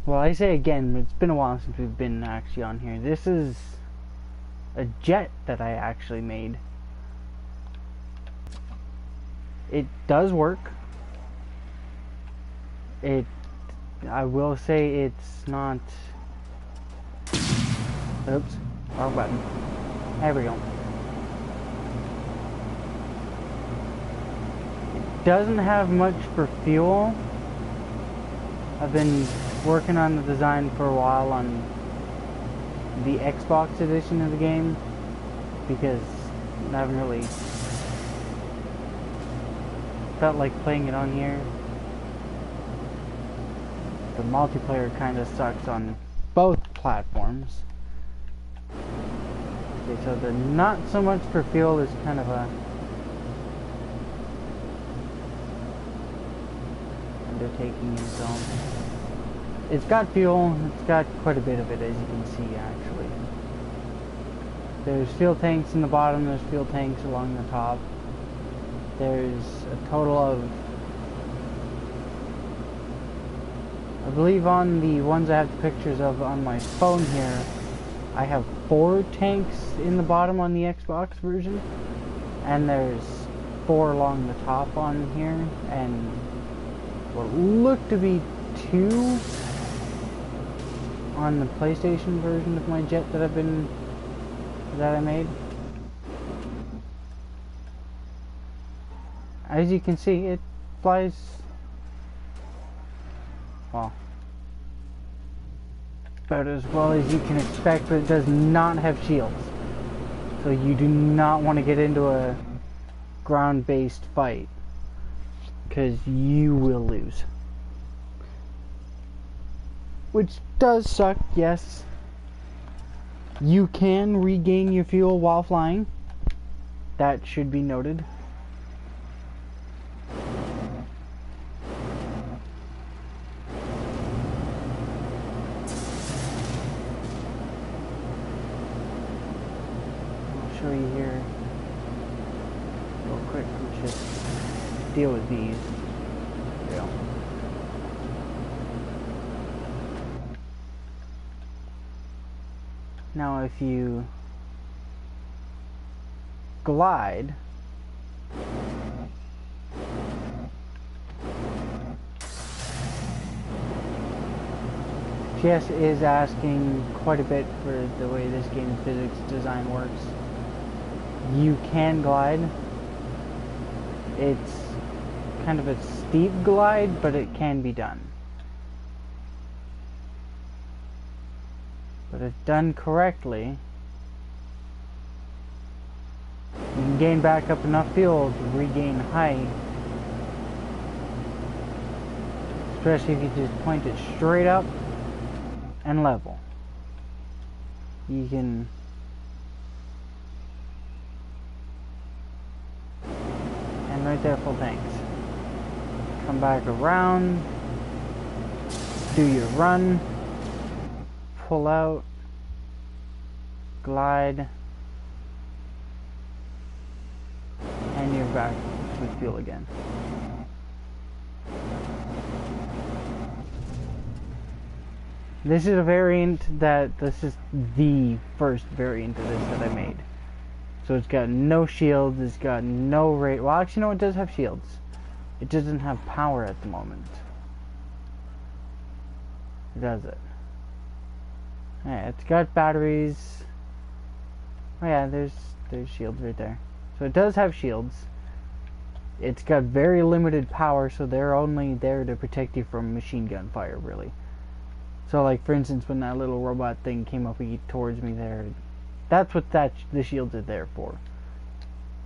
Well, I say again, it's been a while since we've been actually on here. This is a jet that I actually made. It does work. I will say it's not... Oops, wrong button. There we go. It doesn't have much for fuel. I've been working on the design for a while on the Xbox edition of the game because I haven't really felt like playing it on here. The multiplayer kind of sucks on both platforms. Okay, so the not so much for fuel is kind of a undertaking itself. It's got fuel, it's got quite a bit of it, as you can see actually. There's fuel tanks in the bottom, there's fuel tanks along the top. There's a total of, I believe on the ones I have the pictures of on my phone here, I have 4 tanks in the bottom on the Xbox version, and there's 4 along the top on here, and what look to be 2 on the PlayStation version of my jet that I made. As you can see, it flies, well, about as well as you can expect, but it does not have shields. So you do not want to get into a ground-based fight, because you will lose. Which does suck, yes. You can regain your fuel while flying. That should be noted. I'll show you here real quick. Let's just deal with these. There we go. Now if you glide, PS is asking quite a bit for the way this game physics design works. You can glide. It's kind of a steep glide, but it can be done. But if done correctly, you can gain back up enough fuel to regain height. Especially if you just point it straight up and level. You can... And right there, full tanks. Come back around, do your run, pull out, glide, and you're back with fuel again. This is a variant this is the first variant of this that I made. So it's got no shields, it's got no rate. Well, actually, no, it does have shields. It doesn't have power at the moment. Does it? Yeah, it's got batteries. Oh yeah, there's shields right there. So it does have shields. It's got very limited power, so they're only there to protect you from machine gun fire, really. So like, for instance, when that little robot thing came up towards me there, that's what the shields are there for.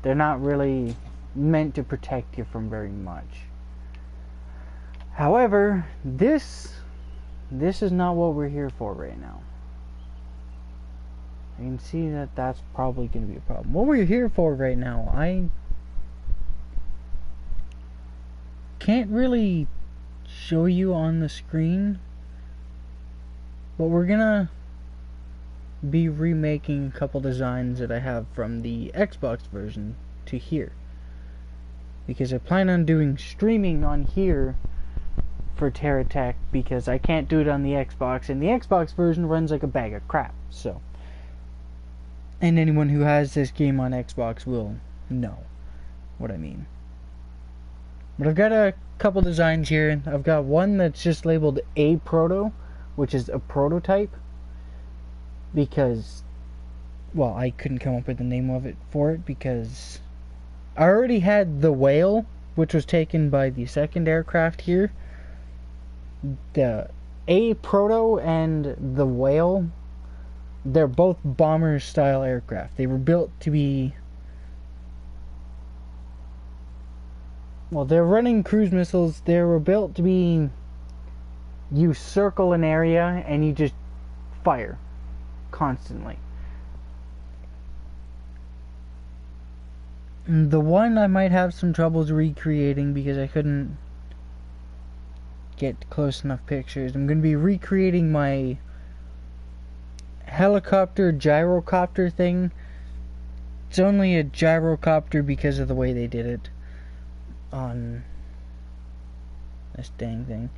They're not really meant to protect you from very much. However, this is not what we're here for right now. I can see that that's probably going to be a problem. What we're here for right now, I can't really show you on the screen, but we're gonna be remaking a couple designs that I have from the Xbox version to here, because I plan on doing streaming on here for Terra Tech because I can't do it on the Xbox, and the Xbox version runs like a bag of crap. So, and anyone who has this game on Xbox will know what I mean. But I've got a couple designs here. I've got one that's just labeled A Proto, which is a prototype, because, well, I couldn't come up with the name of it for it because I already had the Whale, which was taken by the second aircraft here. The A Proto and the Whale, they're both bomber style aircraft. They were built to be, well, they're running cruise missiles. They were built to be, you circle an area and you just fire constantly. The one I might have some troubles recreating because I couldn't get close enough pictures. I'm going to be recreating my helicopter gyrocopter thing. It's only a gyrocopter because of the way they did it on this dang thing.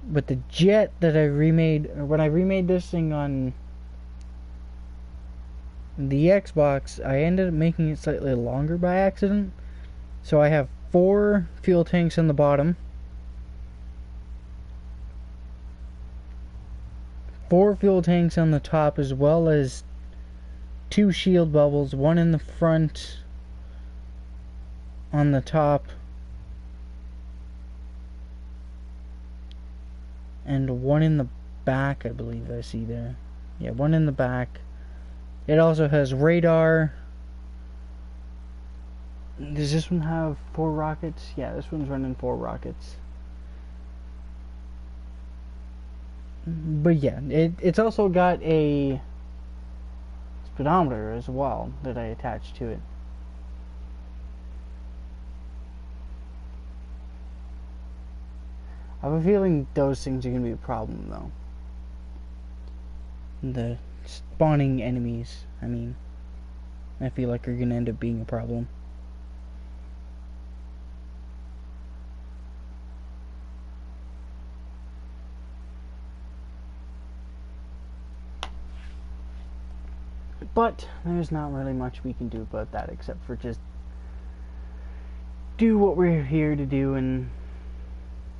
But the jet that I remade, when I remade this thing on the Xbox, I ended up making it slightly longer by accident. So I have 4 fuel tanks on the bottom, 4 fuel tanks on the top, as well as 2 shield bubbles, one in the front on the top and one in the back, I believe I see there. Yeah, one in the back. It also has radar. Does this one have 4 rockets? Yeah, this one's running 4 rockets. But yeah, it's also got a speedometer as well that I attached to it. I have a feeling those things are going to be a problem, though. The spawning enemies, I feel like are going to end up being a problem. But there's not really much we can do about that except for just do what we're here to do and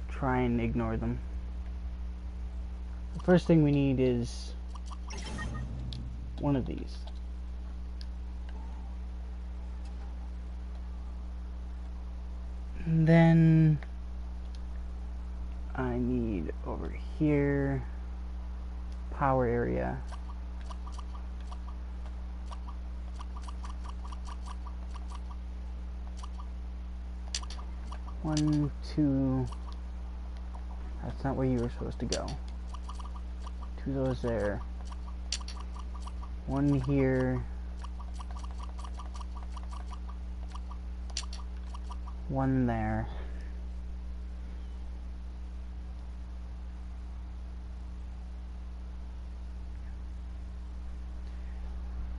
try and ignore them. The first thing we need is one of these. And then I need over here power area. One, two. That's not where you were supposed to go. 2 of those there. 1 here. 1 there.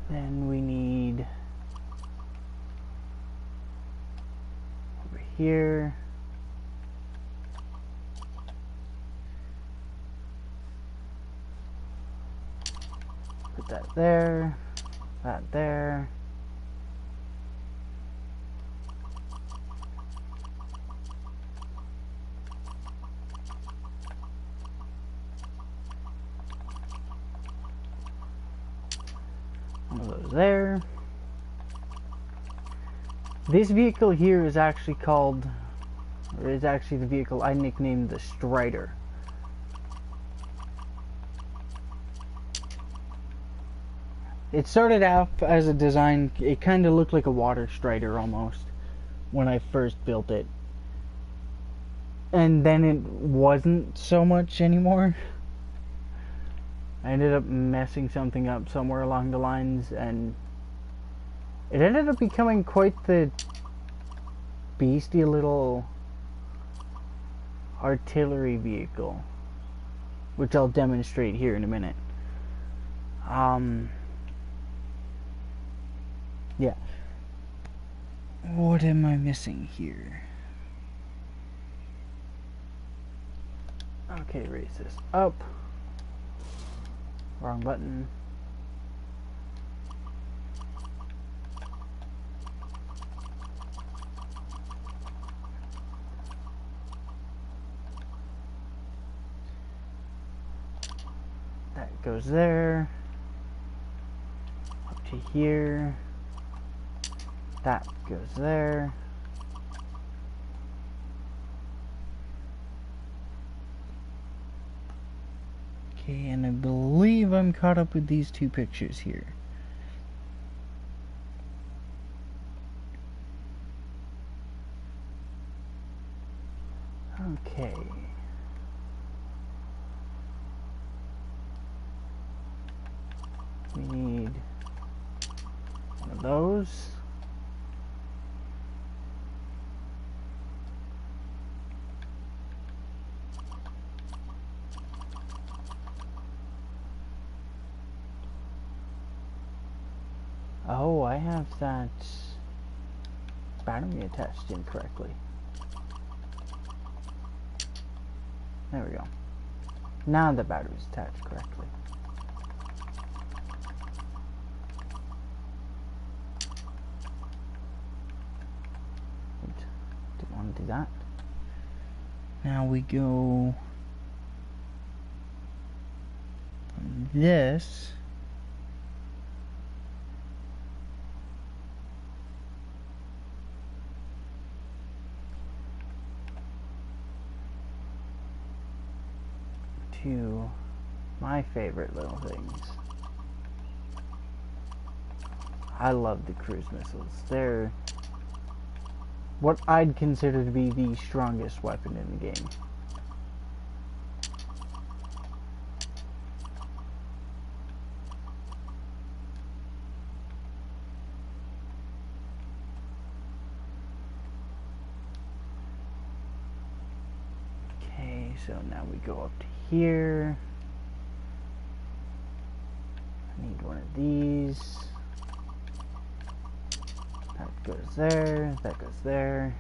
Then we need over here. Put that there, that there. One of those there. This vehicle here is actually called, or is actually the vehicle I nicknamed the Strider. It started out as a design, it kind of looked like a water strider almost when I first built it. And then it wasn't so much anymore. I ended up messing something up somewhere along the lines, and it ended up becoming quite the beastie little artillery vehicle, which I'll demonstrate here in a minute. Yeah. What am I missing here? Okay, raise this up. Wrong button. That goes there. Up to here. That goes there. Okay, and I believe I'm caught up with these two pictures here. Okay. We need one of those. Oh, I have that battery attached incorrectly. There we go. Now the battery's attached correctly. Oops, didn't want to do that. Now we go from this to my favorite little things. I love the cruise missiles. They're what I'd consider to be the strongest weapon in the game. Okay, so now we go up to here. I need one of these. That goes there, that goes there.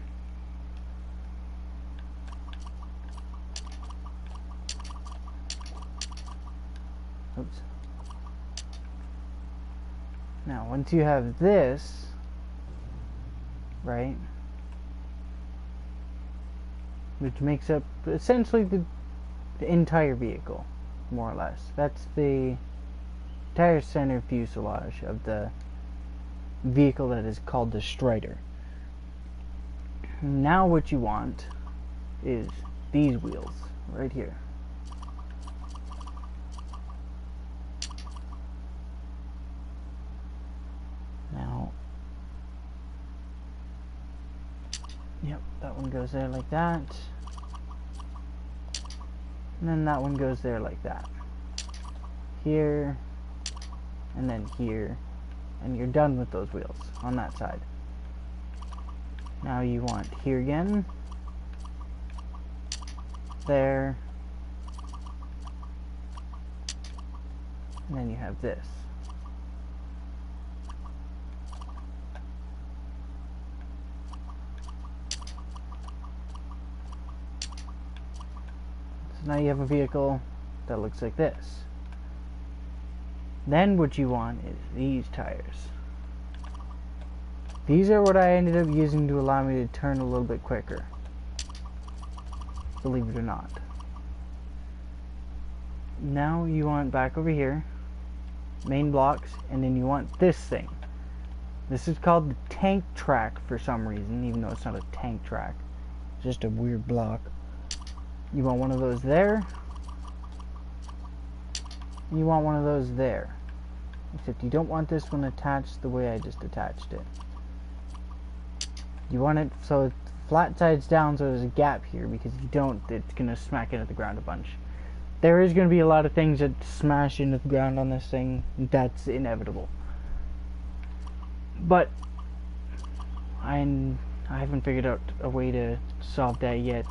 Oops. Now, once you have this, right, which makes up essentially the entire vehicle, more or less. That's the entire center fuselage of the vehicle that is called the Strider. Now what you want is these wheels right here. Now, yep, that one goes there like that. And then that one goes there like that. Here, and then here. And you're done with those wheels on that side. Now you want here again. There. And then you have this. So now you have a vehicle that looks like this. Then what you want is these tires. These are what I ended up using to allow me to turn a little bit quicker. Believe it or not. Now you want back over here, main blocks, and then you want this thing. This is called the tank track for some reason, even though it's not a tank track. It's just a weird block. You want one of those there. You want one of those there. Except you don't want this one attached the way I just attached it. You want it so it's flat sides down, so there's a gap here, because if you don't, it's going to smack into the ground a bunch. There is going to be a lot of things that smash into the ground on this thing. That's inevitable. But I haven't figured out a way to solve that yet.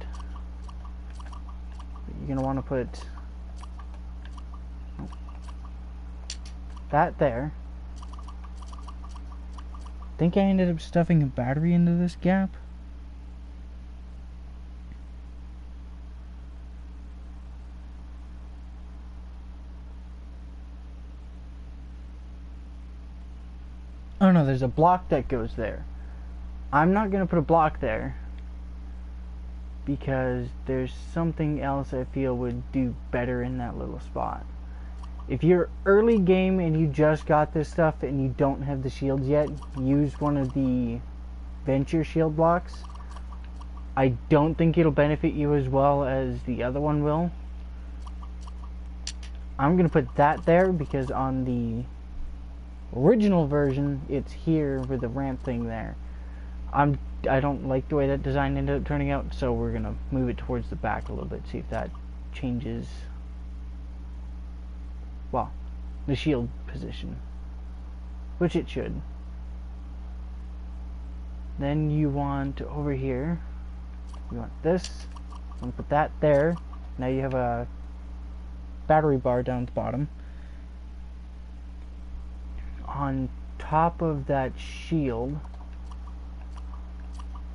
You're going to want to put that there. I think I ended up stuffing a battery into this gap. Oh no, there's a block that goes there. I'm not going to put a block there because there's something else I feel would do better in that little spot. If you're early game and you just got this stuff and you don't have the shields yet, use one of the venture shield blocks. I don't think it'll benefit you as well as the other one will. I'm going to put that there because on the original version, it's here with the ramp thing there. I don't like the way that design ended up turning out, so we're going to move it towards the back a little bit, see if that changes, well, the shield position, which it should. Then you want over here, you want this, I'm going to put that there. Now you have a battery bar down at the bottom. On top of that shield,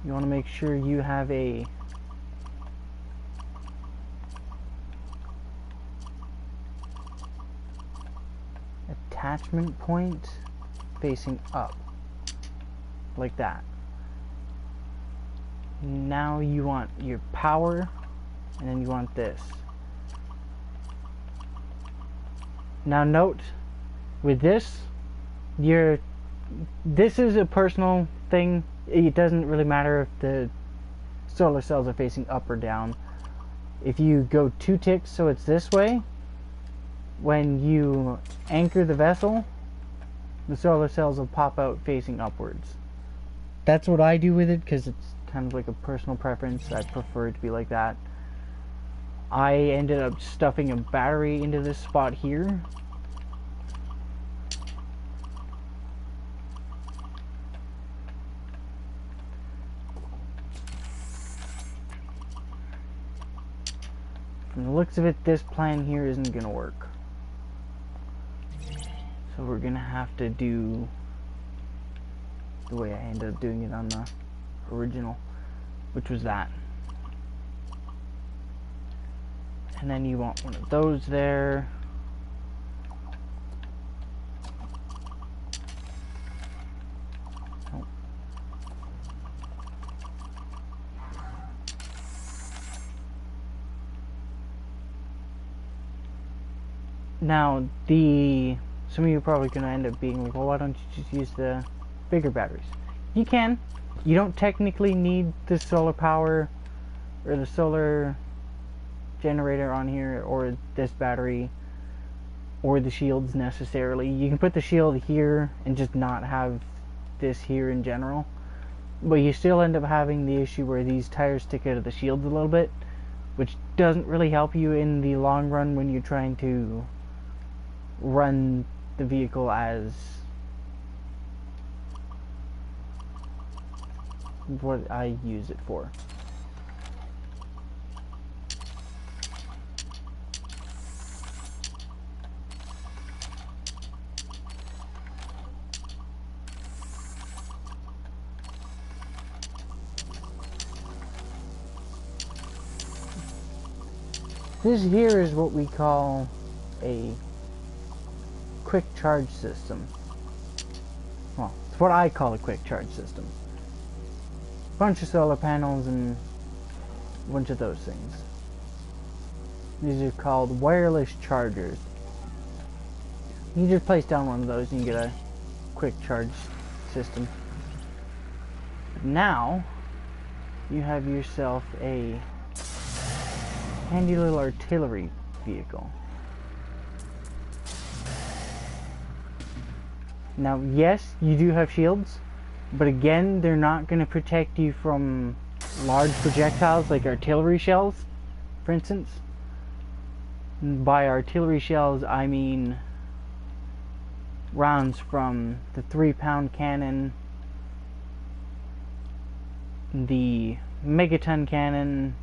you want to make sure you have a attachment point facing up, like that. Now you want your power, and then you want this. Now note, with this, this is a personal thing. It doesn't really matter if the solar cells are facing up or down. If you go 2 ticks so it's this way, when you anchor the vessel, the solar cells will pop out facing upwards. That's what I do with it because it's kind of like a personal preference. I prefer it to be like that. I ended up stuffing a battery into this spot here. From the looks of it, this plan here isn't going to work. So we're going to have to do the way I ended up doing it on the original, which was that. And then you want one of those there. Oh. Now, some of you are probably going to end up being like, well, why don't you just use the bigger batteries? You can. You don't technically need the solar power or the solar generator on here or this battery or the shields necessarily. You can put the shield here and just not have this here in general, but you still end up having the issue where these tires stick out of the shields a little bit, which doesn't really help you in the long run when you're trying to run the vehicle as what I use it for. This here is what we call a quick charge system. Well, it's what I call a quick charge system. Bunch of solar panels and a bunch of those things. These are called wireless chargers. You just place down one of those and you get a quick charge system. Now you have yourself a handy little artillery vehicle. Now, yes, you do have shields, but again, they're not going to protect you from large projectiles like artillery shells, for instance. By artillery shells, I mean rounds from the 3-pound cannon, the megaton cannon,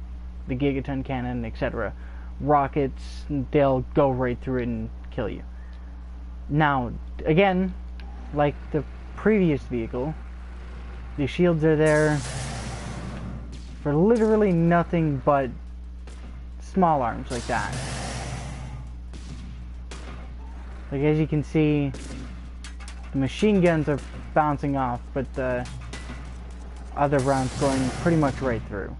the gigaton cannon, etc. Rockets, they'll go right through it and kill you. Now, again, like the previous vehicle, the shields are there for literally nothing but small arms like that. Like, as you can see, The machine guns are bouncing off, but the other rounds going pretty much right through.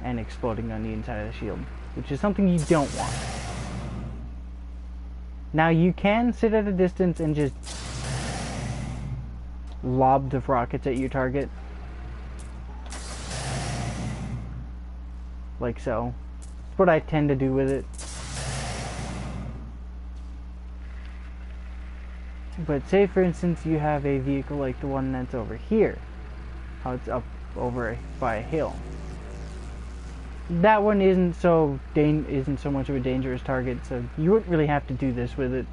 And exploding on the inside of the shield, which is something you don't want. Now you can sit at a distance and just lob the rockets at your target. Like so. That's what I tend to do with it. But say for instance you have a vehicle like the one that's over here. How it's up over by a hill. That one isn't so much of a dangerous target, so you wouldn't really have to do this with it.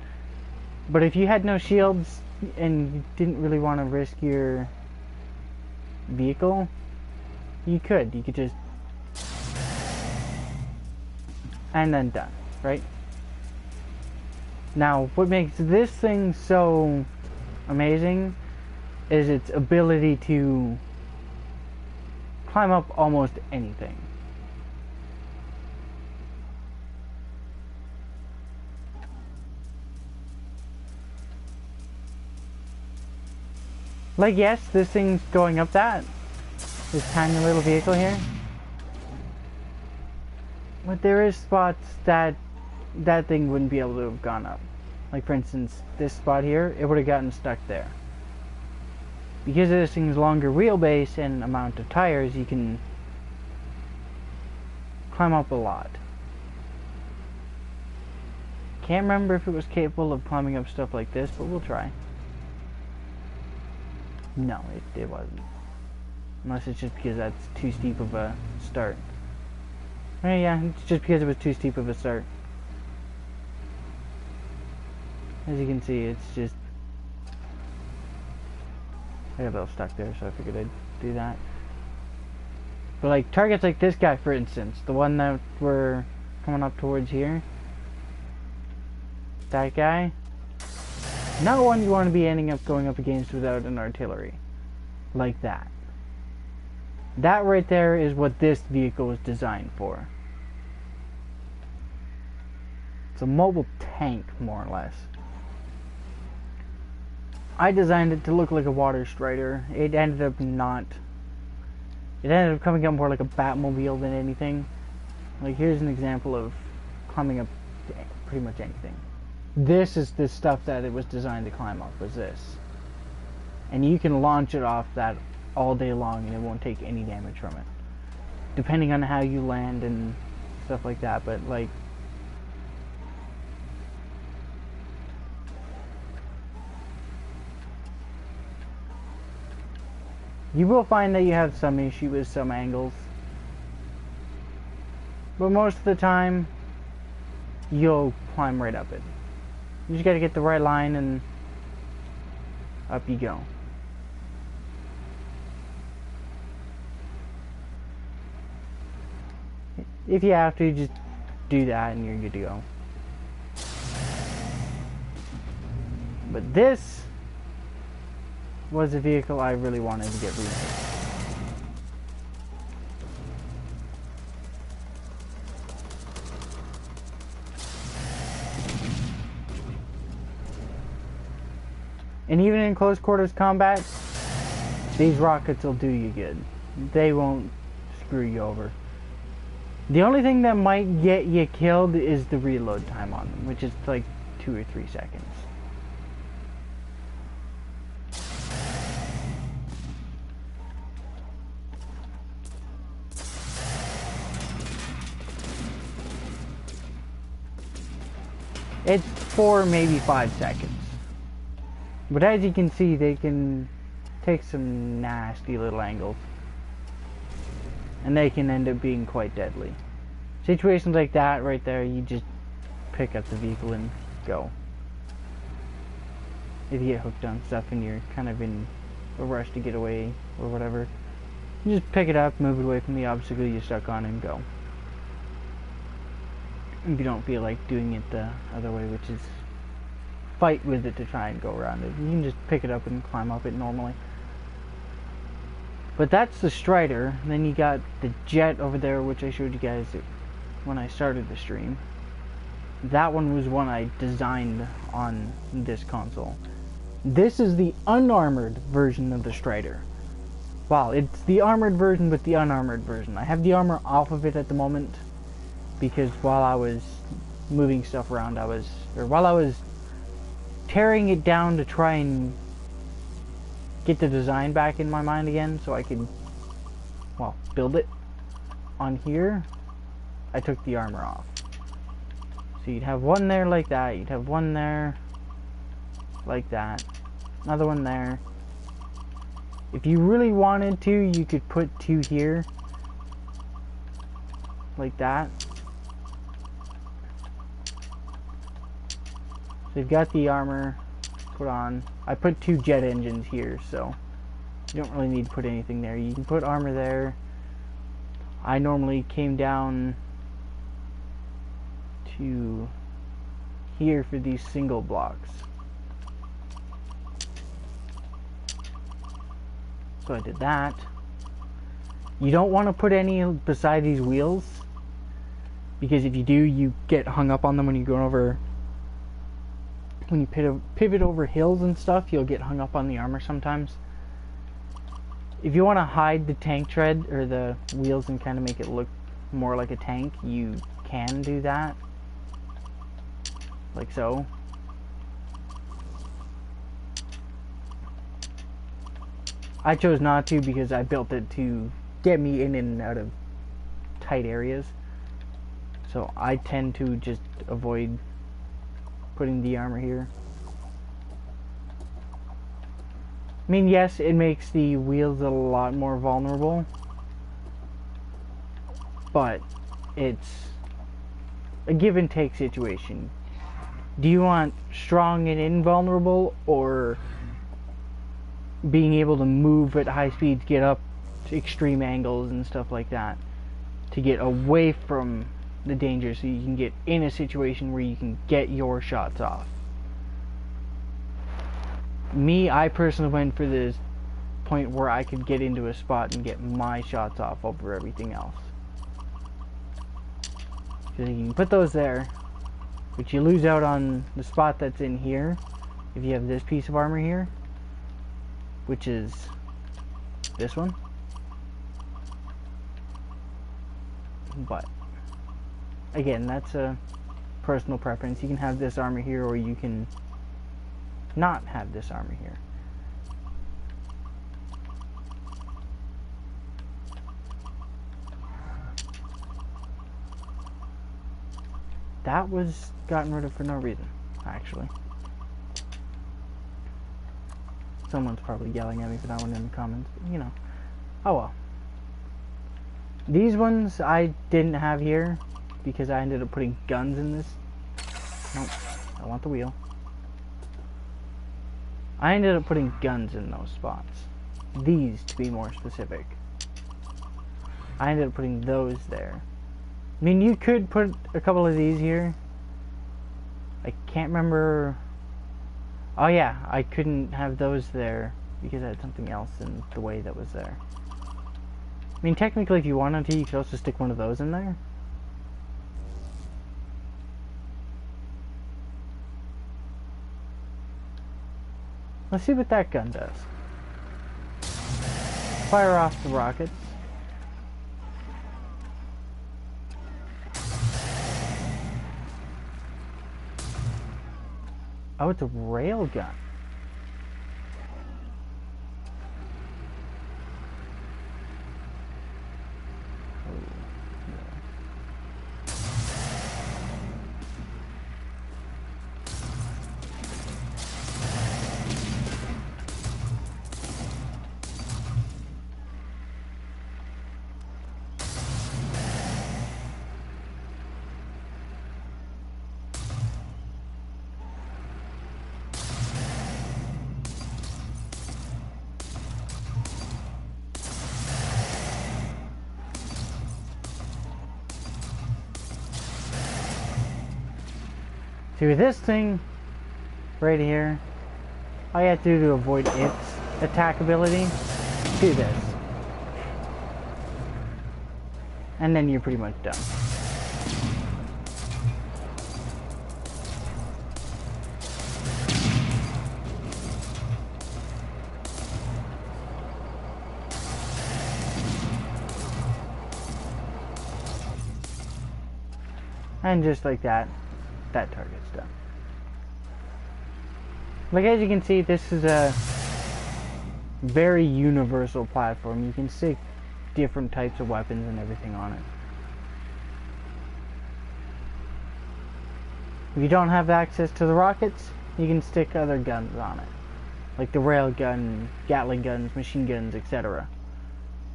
But if you had no shields and you didn't really want to risk your vehicle, you could just and then done, right? Now, what makes this thing so amazing is its ability to climb up almost anything. Like, yes, this thing's going up this tiny little vehicle here. But there is spots that thing wouldn't be able to have gone up. Like, for instance, this spot here, it would have gotten stuck there. Because of this thing's longer wheelbase and amount of tires, you can climb up a lot. Can't remember if it was capable of climbing up stuff like this, but we'll try. No, it wasn't. Unless it's just because that's too steep of a start. Yeah, it's just because it was too steep of a start. As you can see, it's just... I got a little stuck there, so I figured I'd do that. But like, targets like this guy, for instance, the one that we're coming up towards here. That guy. Not one you want to be ending up going up against without an artillery. Like that. That right there is what this vehicle was designed for. It's a mobile tank, more or less. I designed it to look like a water strider. It ended up not. It ended up coming up more like a Batmobile than anything. Like, here's an example of climbing up pretty much anything. This is the stuff that it was designed to climb up, was this. And you can launch it off that all day long and it won't take any damage from it. Depending on how you land and stuff like that, but like... You will find that you have some issue with some angles. But most of the time, you'll climb right up it. You just gotta get the right line and up you go. If you have to, just do that and you're good to go. But this was a vehicle I really wanted to get remade. And even in close quarters combat, these rockets will do you good. They won't screw you over. The only thing that might get you killed is the reload time on them, which is like 2 or 3 seconds. It's 4, maybe 5 seconds. But as you can see, they can take some nasty little angles. And they can end up being quite deadly. Situations like that right there, you just pick up the vehicle and go. If you get hooked on stuff and you're kind of in a rush to get away or whatever, you just pick it up, move it away from the obstacle you're stuck on and go. If you don't feel like doing it the other way, which is fight with it to try and go around it, you can just pick it up and climb up it normally. But that's the Strider. Then you got the Jet over there, which I showed you guys when I started the stream. That one was one I designed on this console. This is the unarmored version of the Strider. Well, it's the armored version with the unarmored version. I have the armor off of it at the moment because while I was moving stuff around, while I was tearing it down to try and get the design back in my mind again so I could, well, build it on here, I took the armor off. So you'd have one there like that, you'd have one there like that, another one there. If you really wanted to, you could put two here like that. So you've got the armor put on. I put two jet engines here, so you don't really need to put anything there. You can put armor there. I normally came down to here for these single blocks. So I did that. You don't want to put any beside these wheels, because if you do, you get hung up on them when you go over. When you pivot over hills and stuff, you'll get hung up on the armor sometimes. If you want to hide the tank tread or the wheels and kind of make it look more like a tank, you can do that. Like so. I chose not to because I built it to get me in and out of tight areas. So I tend to just avoid putting the armor here. I mean, yes, it makes the wheels a lot more vulnerable, but it's a give and take situation. Do you want strong and invulnerable, or being able to move at high speeds, get up to extreme angles and stuff like that, to get away from the danger so you can get in a situation where you can get your shots off? Me, I personally went for this point where I could get into a spot and get my shots off over everything else. So you can put those there, but you lose out on the spot that's in here if you have this piece of armor here, which is this one. But again, that's a personal preference. You can have this armor here, or you can not have this armor here. That was gotten rid of for no reason, actually. Someone's probably yelling at me for that one in the comments, but you know. Oh well. These ones I didn't have here because I ended up putting guns in this. Nope, I want the wheel. I ended up putting guns in those spots. These, to be more specific. I ended up putting those there. I mean, you could put a couple of these here. I can't remember. Oh yeah, I couldn't have those there because I had something else in the way that was there. I mean, technically, if you wanted to, you could also stick one of those in there. Let's see what that gun does. Fire off the rockets. Oh, it's a rail gun. See, with this thing right here, all you have to do to avoid its attack ability, do this. And then you're pretty much done. And just like that, that target's done. Like, as you can see, this is a very universal platform. You can stick different types of weapons and everything on it. If you don't have access to the rockets, you can stick other guns on it. Like the railgun, Gatling guns, machine guns, etc.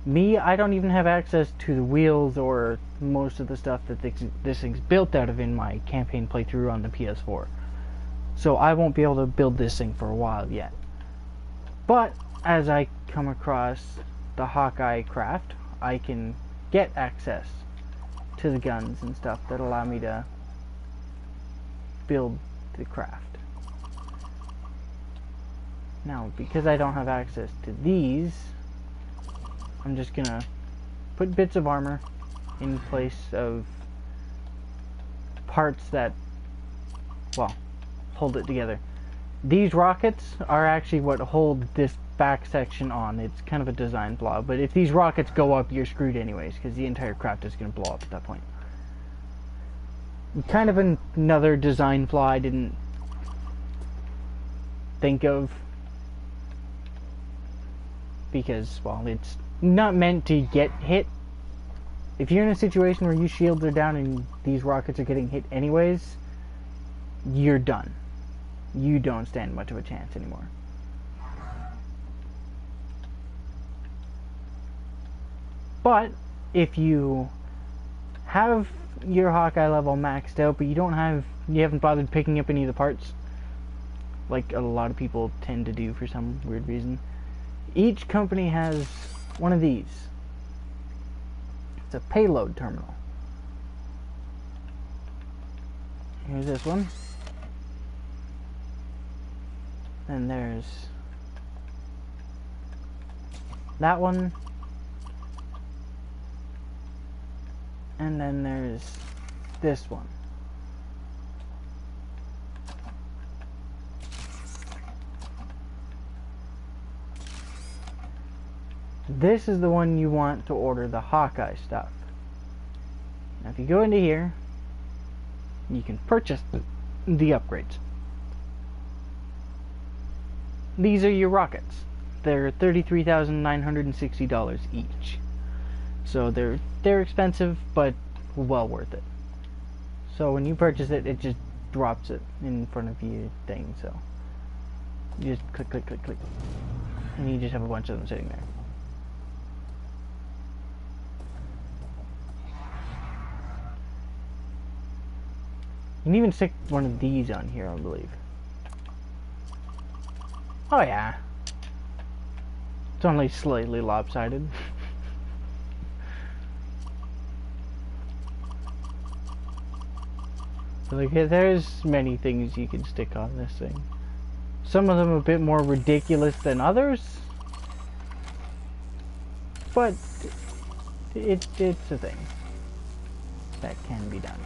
Me, I don't even have access to the wheels or most of the stuff that this thing's built out of in my campaign playthrough on the PS4. So I won't be able to build this thing for a while yet. But as I come across the Hawkeye craft, I can get access to the guns and stuff that allow me to build the craft. Now, because I don't have access to these, I'm just gonna put bits of armor in place of parts that, well, hold it together. These rockets are actually what hold this back section on. It's kind of a design flaw, but if these rockets go up, you're screwed anyways, because the entire craft is going to blow up at that point. Kind of another design flaw I didn't think of, because, well, it's not meant to get hit. If you're in a situation where your shields are down and these rockets are getting hit anyways, you're done. You don't stand much of a chance anymore. But if you have your Hawkeye level maxed out, but you haven't bothered picking up any of the parts, like a lot of people tend to do for some weird reason, each company has one of these. It's a payload terminal. Here's this one. And there's that one. And then there's this one. This is the one you want to order the Hawkeye stuff. Now if you go into here, you can purchase the upgrades. These are your rockets. They're $33,960 each. So they're expensive, but well worth it. So when you purchase it, it just drops it in front of your thing. So you just click, click, click, click, and you just have a bunch of them sitting there. You can even stick one of these on here, I believe. Oh yeah. It's only slightly lopsided. Like, there's many things you can stick on this thing. Some of them a bit more ridiculous than others, but it's a thing that can be done.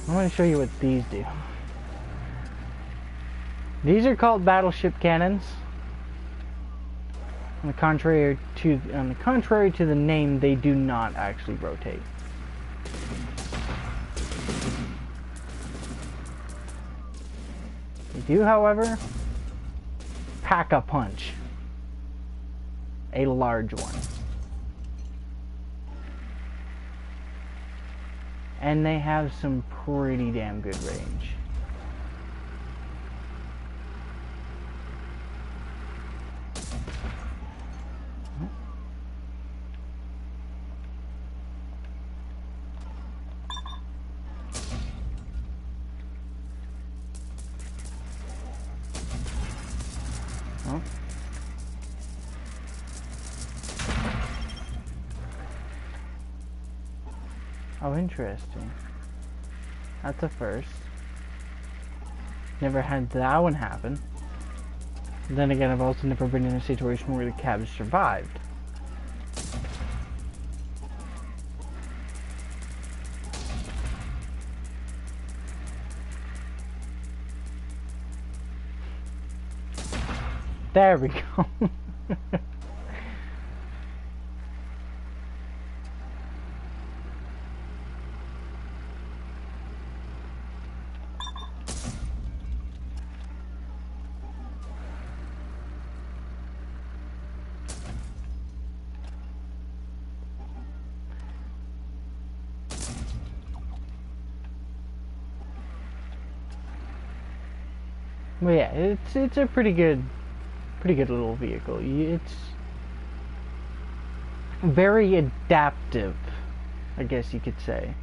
I want to show you what these do. These are called battleship cannons. On the contrary to the name, they do not actually rotate. They do, however, pack a punch. A large one. And they have some pretty damn good range. Oh, interesting. That's a first. Never had that one happen. Then again, I've also never been in a situation where the cabs survived. There we go. Well, yeah, it's a pretty good little vehicle. It's very adaptive, I guess you could say.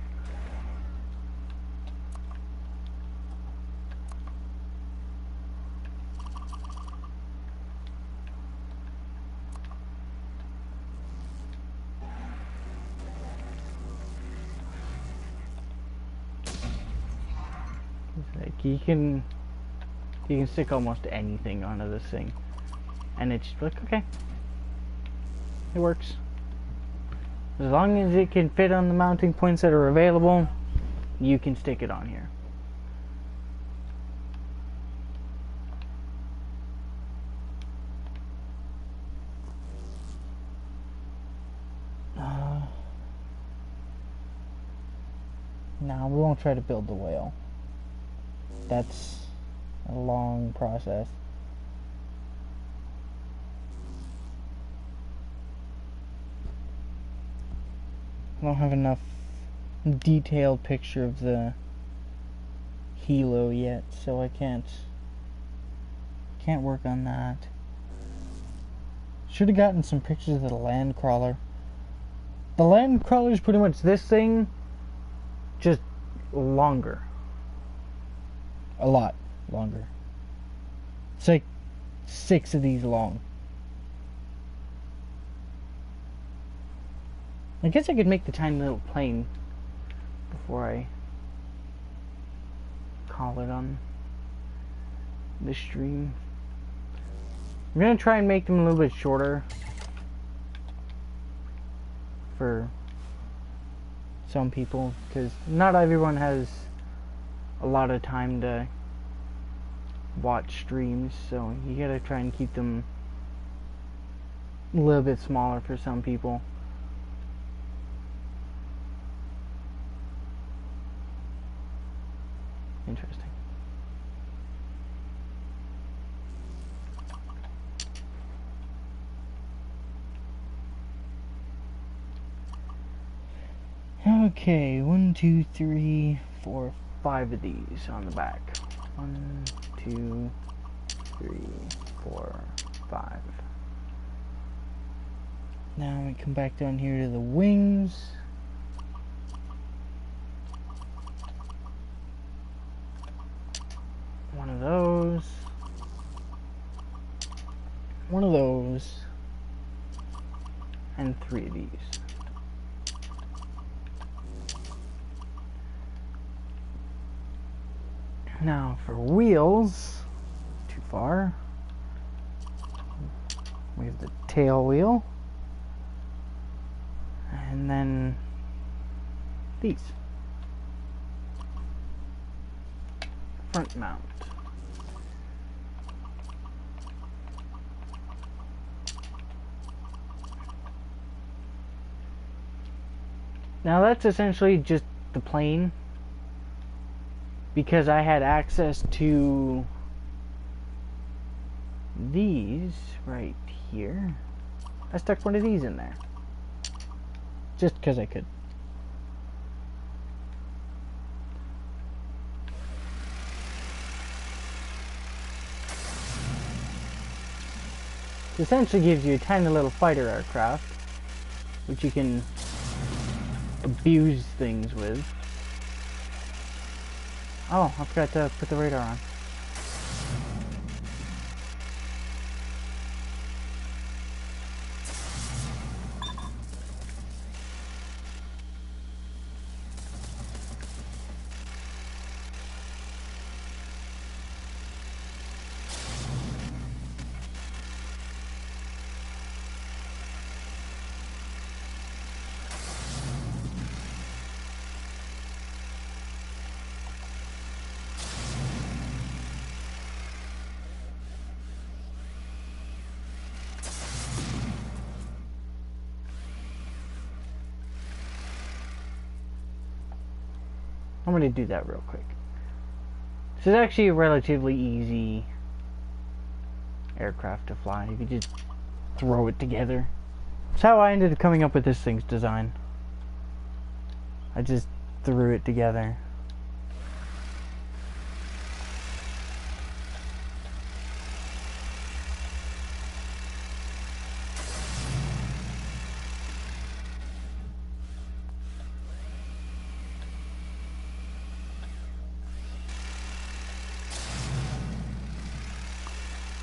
Like you can stick almost anything onto this thing, and it's like, okay, it works. As long as it can fit on the mounting points that are available, you can stick it on here. No, we won't try to build the whale. That's a long process. I don't have enough detailed picture of the helo yet, so I can't work on that. Should have gotten some pictures of the land crawler. The land crawler is pretty much this thing, just longer. A lot longer. It's like 6 of these long. I guess I could make the tiny little plane before I call it on the stream. I'm gonna try and make them a little bit shorter for some people, because not everyone has a lot of time to watch streams, so you gotta try and keep them a little bit smaller for some people. Interesting. Okay, 1, 2, 3, 4, 5 of these on the back. 1, 2, 3, 4, 5. Now we come back down here to the wings. One of those. One of those. And 3 of these. Now for wheels, too far, we have the tail wheel, and then these, front mount. Now that's essentially just the plane, because I had access to these right here. I stuck one of these in there just because I could. It essentially gives you a tiny little fighter aircraft, which you can abuse things with. Oh, I forgot to put the radar on. I'm going to do that real quick. This is actually a relatively easy aircraft to fly. You just throw it together. That's how I ended up coming up with this thing's design. I just threw it together.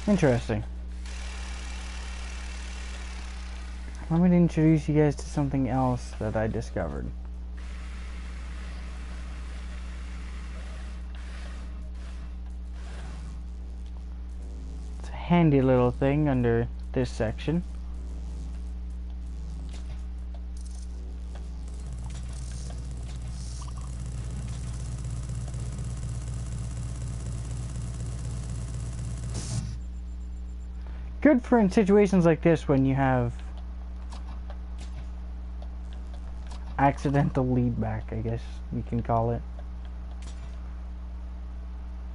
Interesting. I'm going to introduce you guys to something else that I discovered. It's a handy little thing under this section. Good for in situations like this when you have accidental lead back, I guess you can call it.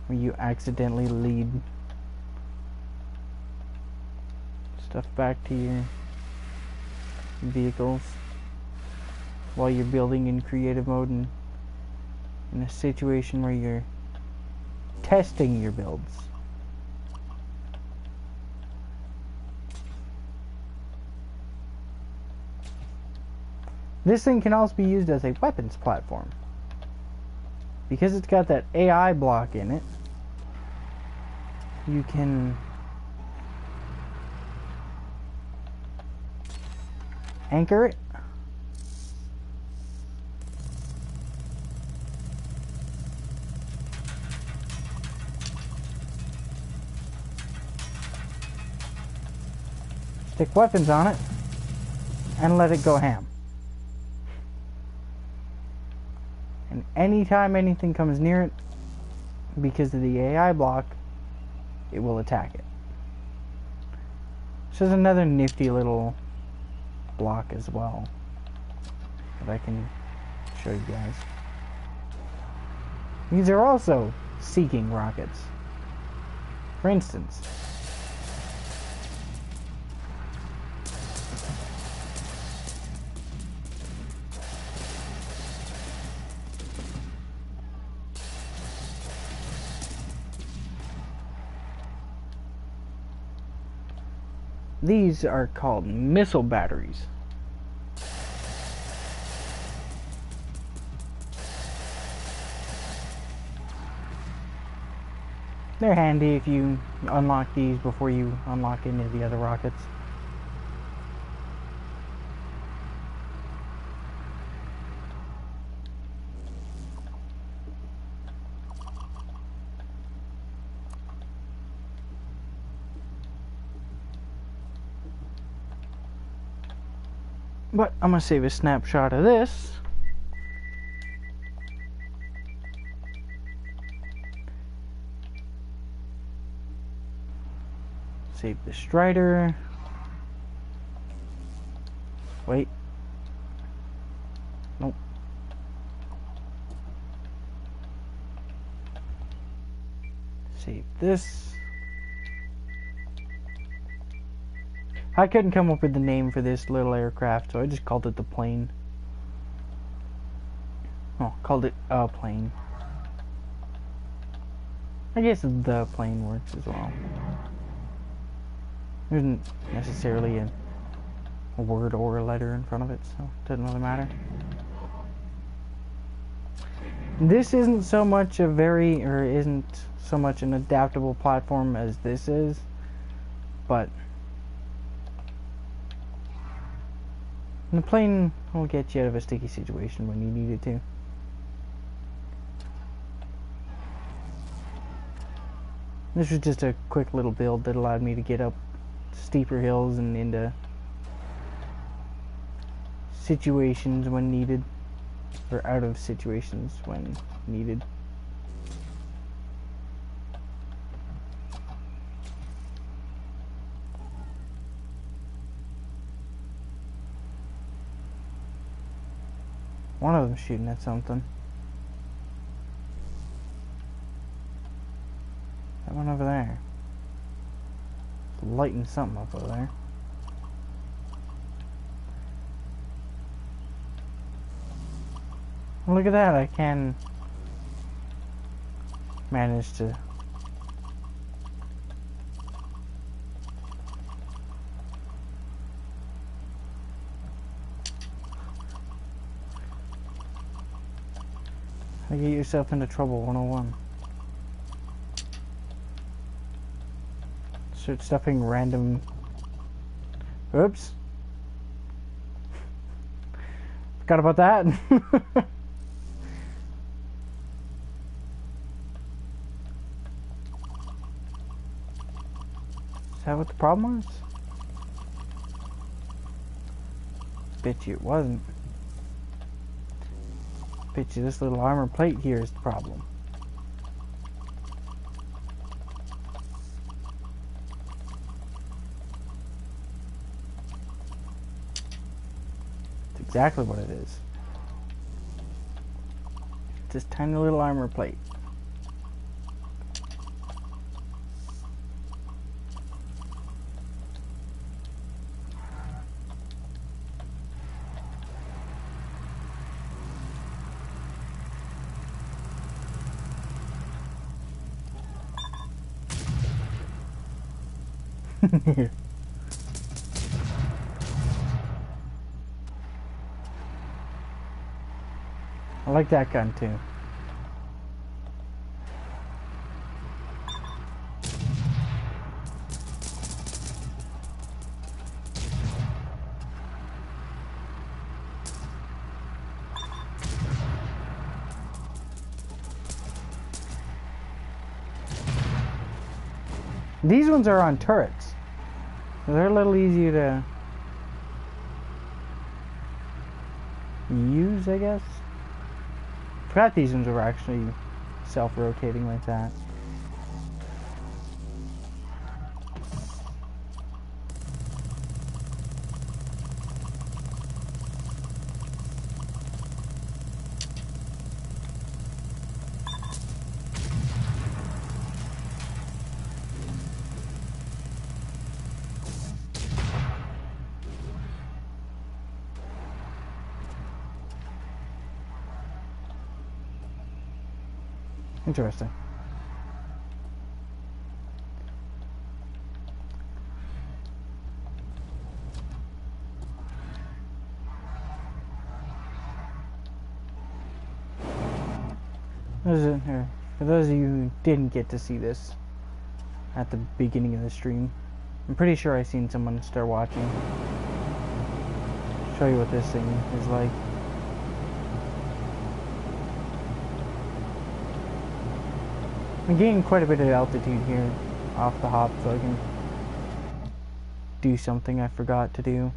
Where you accidentally lead stuff back to your vehicles while you're building in creative mode and in a situation where you're testing your builds. This thing can also be used as a weapons platform. Because it's got that AI block in it, you can anchor it. Stick weapons on it and let it go ham. And anytime anything comes near it, because of the AI block, it will attack it. This is another nifty little block as well that I can show you guys. These are also seeking rockets. For instance, these are called missile batteries. They're handy if you unlock these before you unlock any of the other rockets. But I'm going to save a snapshot of this. Save the Strider. Wait. Nope. Save this. I couldn't come up with the name for this little aircraft, so I just called it the plane. Oh, called it a plane. I guess the plane works as well. There isn't necessarily a word or a letter in front of it, so it doesn't really matter. This isn't so much isn't so much an adaptable platform as this is, but the plane will get you out of a sticky situation when you need it to. This was just a quick little build that allowed me to get up steeper hills and into situations when needed, or out of situations when needed. One of them shooting at something. lighting something up over there. Look at that, I can manage to how to get yourself into trouble 101. Start stuffing random. Oops. Forgot about that. Is that what the problem was? Bet you it wasn't. Bet you this little armor plate here is the problem. It's exactly what it is. Just tiny little armor plate. I like that gun too. These ones are on turrets. So they're a little easier to use, I guess. Forgot these ones were actually self-rotating like that. Interesting. For those of you who didn't get to see this at the beginning of the stream, I'm pretty sure I seen someone start watching. Show you what this thing is like. I'm gaining quite a bit of altitude here off the hop so I can do something I forgot to do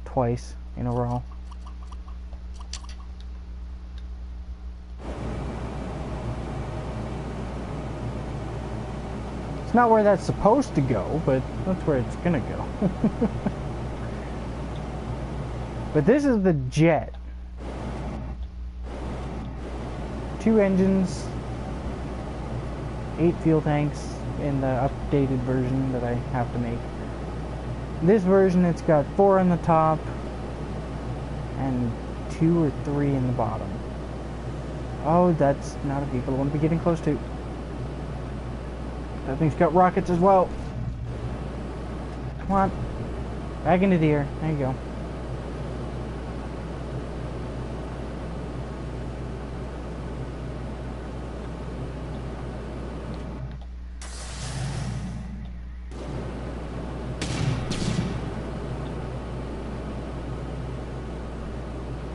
twice in a row. It's not where that's supposed to go, but that's where it's gonna go. But this is the jet. 2 engines, 8 fuel tanks in the updated version that I have to make. This version, it's got 4 on the top and 2 or 3 in the bottom. Oh, that's not a vehicle I want to be getting close to. That thing's got rockets as well. Come on. Back into the air. There you go.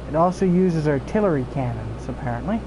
It also uses artillery cannons, apparently.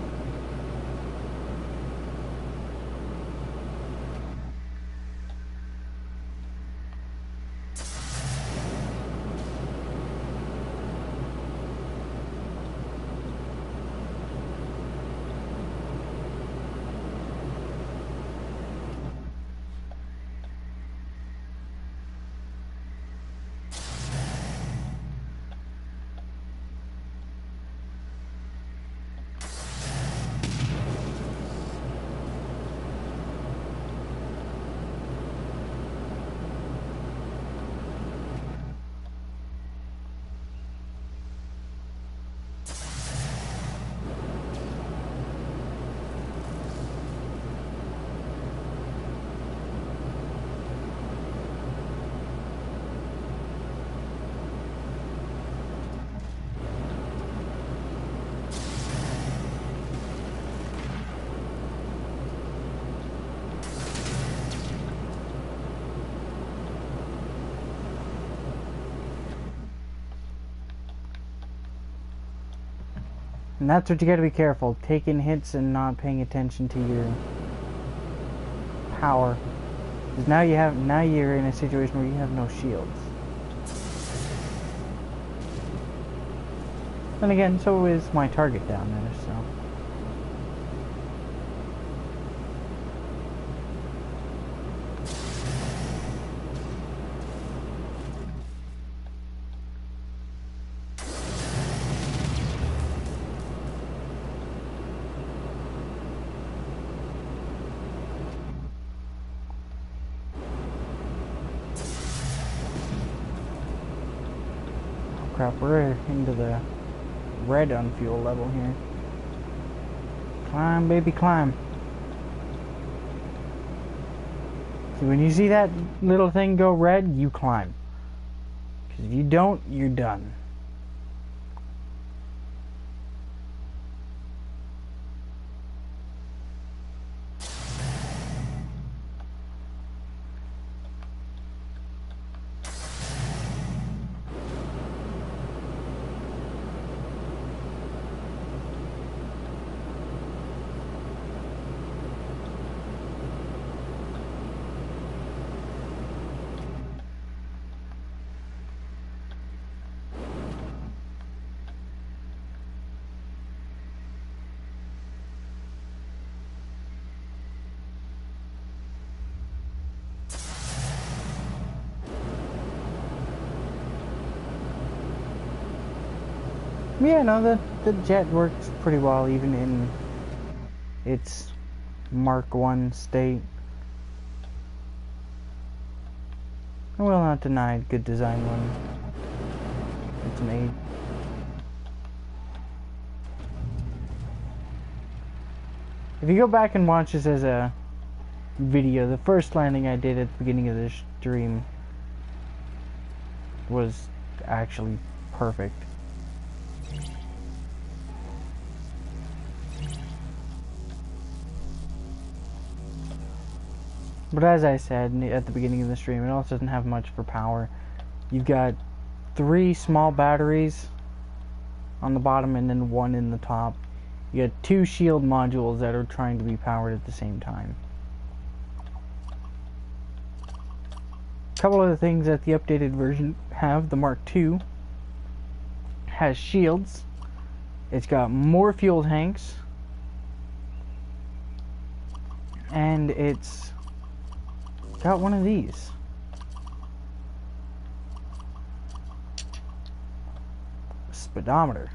And that's what you gotta be careful, taking hits and not paying attention to your power. Because now you're in a situation where you have no shields. And again, so is my target down there, so. Crap, we're into the red on fuel level here. Climb, baby, climb. See, when you see that little thing go red, you climb. Because if you don't, you're done. Yeah, no, the jet works pretty well even in its Mark 1 state. I will not deny good design when it's made. If you go back and watch this as a video, the first landing I did at the beginning of this stream was actually perfect. But as I said at the beginning of the stream, it also doesn't have much for power. You've got 3 small batteries on the bottom and then 1 in the top. You got 2 shield modules that are trying to be powered at the same time. A couple of the things that the updated version have, the Mark II has shields. It's got more fuel tanks. And it's got one of these. Speedometer.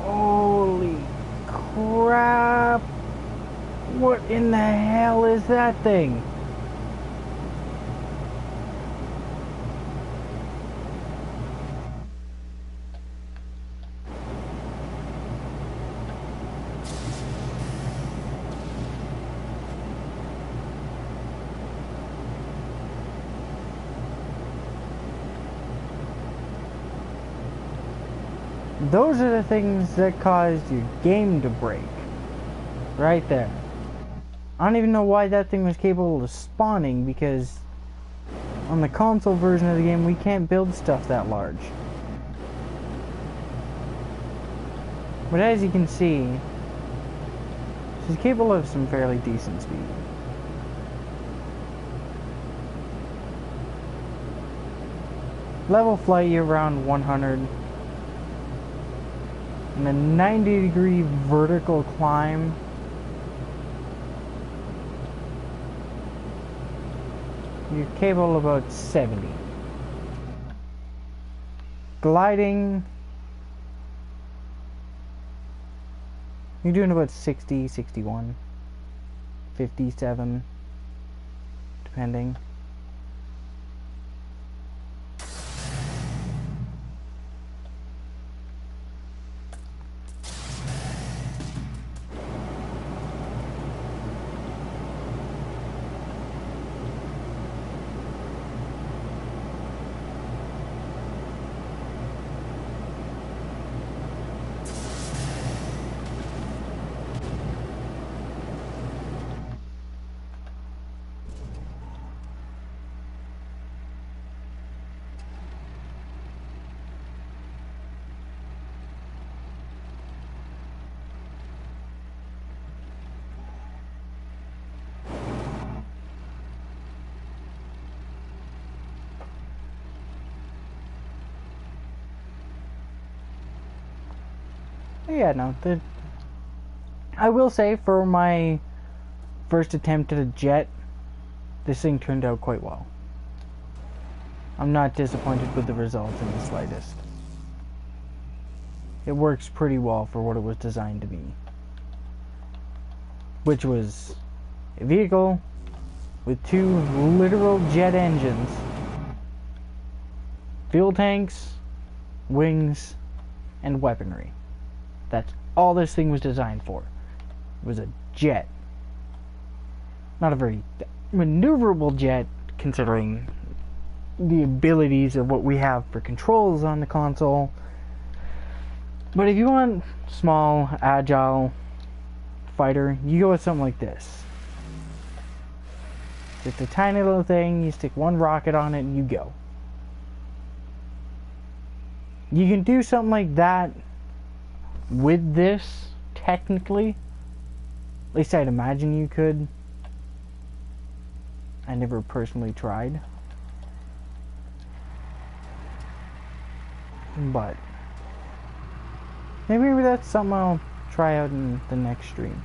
Holy crap! What in the hell is that thing? Those are the things that caused your game to break. Right there. I don't even know why that thing was capable of spawning, because on the console version of the game we can't build stuff that large. But as you can see, she's capable of some fairly decent speed. Level flight, you're around 100. And a 90-degree vertical climb. You're capable of about 70. Gliding, you're doing about 60, 61, 57, depending. Yeah, no, I will say for my first attempt at a jet, this thing turned out quite well. I'm not disappointed with the results in the slightest. It works pretty well for what it was designed to be. Which was a vehicle with 2 literal jet engines, fuel tanks, wings, and weaponry. That's all this thing was designed for. It was a jet. Not a very maneuverable jet, considering the abilities of what we have for controls on the console. But if you want small, agile fighter, you go with something like this. Just a tiny little thing, you stick 1 rocket on it and you go. You can do something like that with this, technically. At least I'd imagine you could. I never personally tried. But maybe that's something I'll try out in the next stream.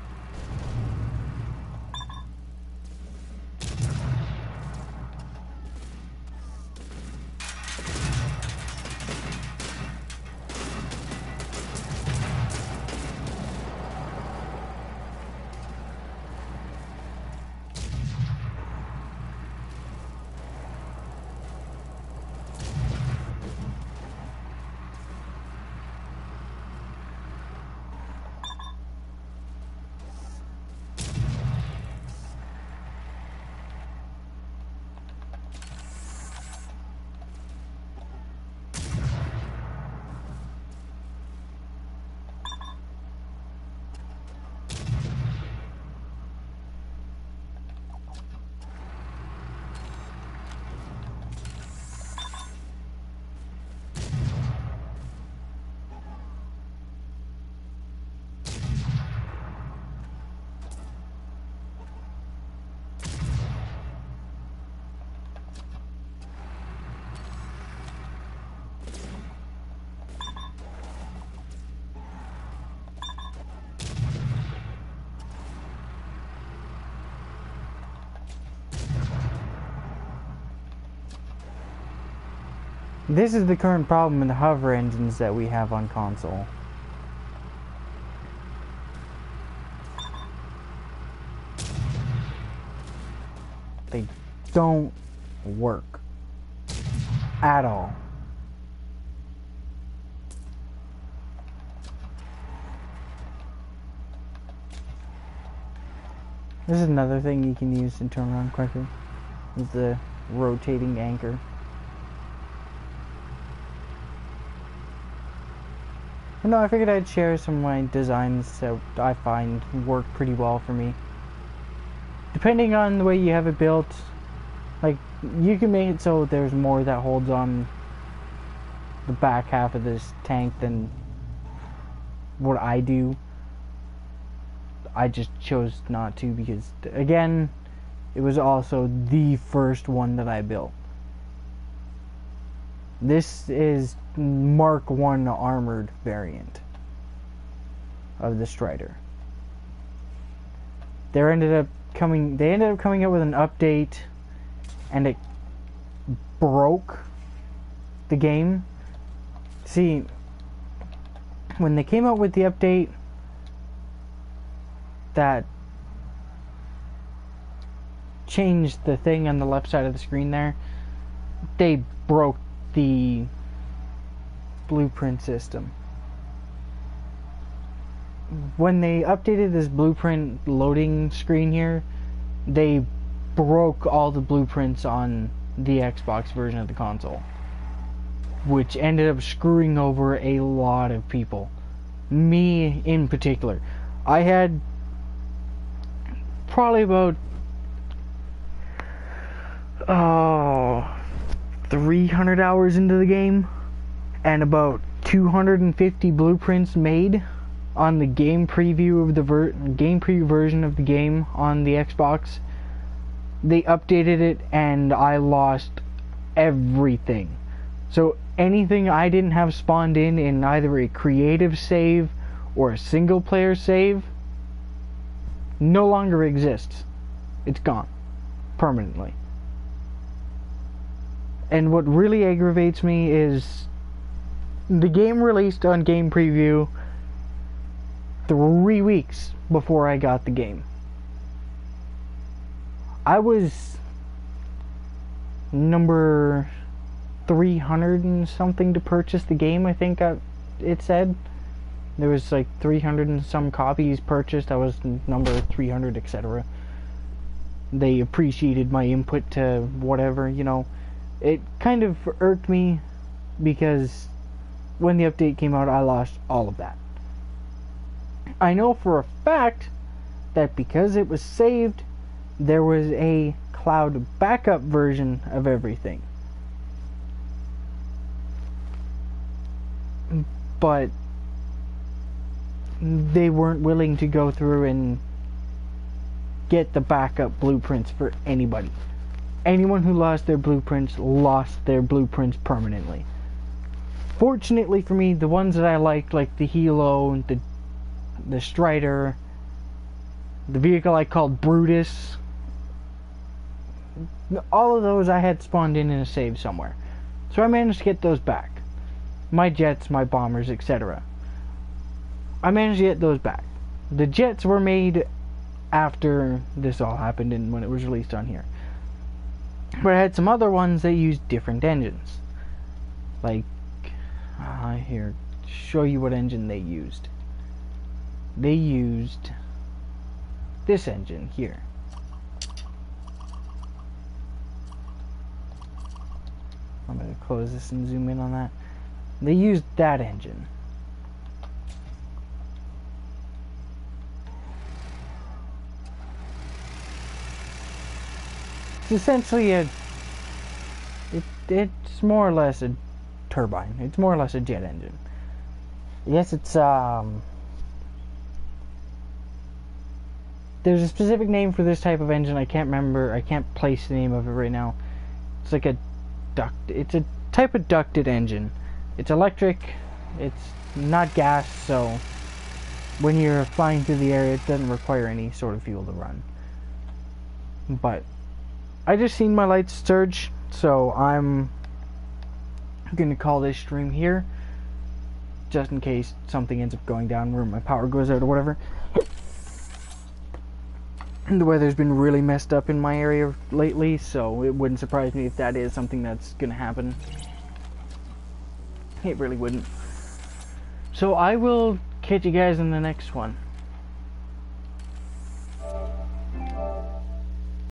This is the current problem in the hover engines that we have on console. They don't work at all. This is another thing you can use to turn around quicker. Is the rotating anchor. No, I figured I'd share some of my designs that I find work pretty well for me. Depending on the way you have it built, like, you can make it so there's more that holds on the back half of this tank than what I do. I just chose not to because, again, it was also the first one that I built. This is Mark 1 armored variant of the Strider. They ended up coming out with an update, and it broke the game. See, when they came out with the update that changed the thing on the left side of the screen there, they broke the blueprint system. When they updated this blueprint loading screen here, they broke all the blueprints on the Xbox version of the console, which ended up screwing over a lot of people. Me in particular. I had probably about 300 hours into the game and about 250 blueprints made on the game preview of the game preview version of the game on the Xbox. They updated it and I lost everything. So anything I didn't have spawned in either a creative save or a single player save no longer exists. It's gone permanently. And what really aggravates me is the game released on Game Preview 3 weeks before I got the game. I was number 300 and something to purchase the game, I think it said. There was like 300 and some copies purchased. I was number 300, etc. They appreciated my input to whatever, you know. It kind of irked me because when the update came out, I lost all of that. I know for a fact that because it was saved, there was a cloud backup version of everything. But they weren't willing to go through and get the backup blueprints for anybody. Anyone who lost their blueprints permanently. Fortunately for me, the ones that I liked, like the Hilo, the Strider, the vehicle I called Brutus, all of those I had spawned in a save somewhere. So I managed to get those back. My jets, my bombers, etc. I managed to get those back. The jets were made after this all happened and when it was released on here. But I had some other ones that used different engines. Like, here, show you what engine they used. They used this engine here. I'm going to close this and zoom in on that. They used that engine. It's essentially it's more or less a turbine. It's more or less a jet engine. Yes, it's there's a specific name for this type of engine. I can't remember. I can't place the name of it right now. It's like a it's a type of ducted engine. It's electric. It's not gas, so when you're flying through the air, it doesn't require any sort of fuel to run. But I just seen my lights surge, so I'm gonna call this stream here, just in case something ends up going down where my power goes out or whatever. And the weather's been really messed up in my area lately, so it wouldn't surprise me if that is something that's gonna happen. It really wouldn't. So I will catch you guys in the next one.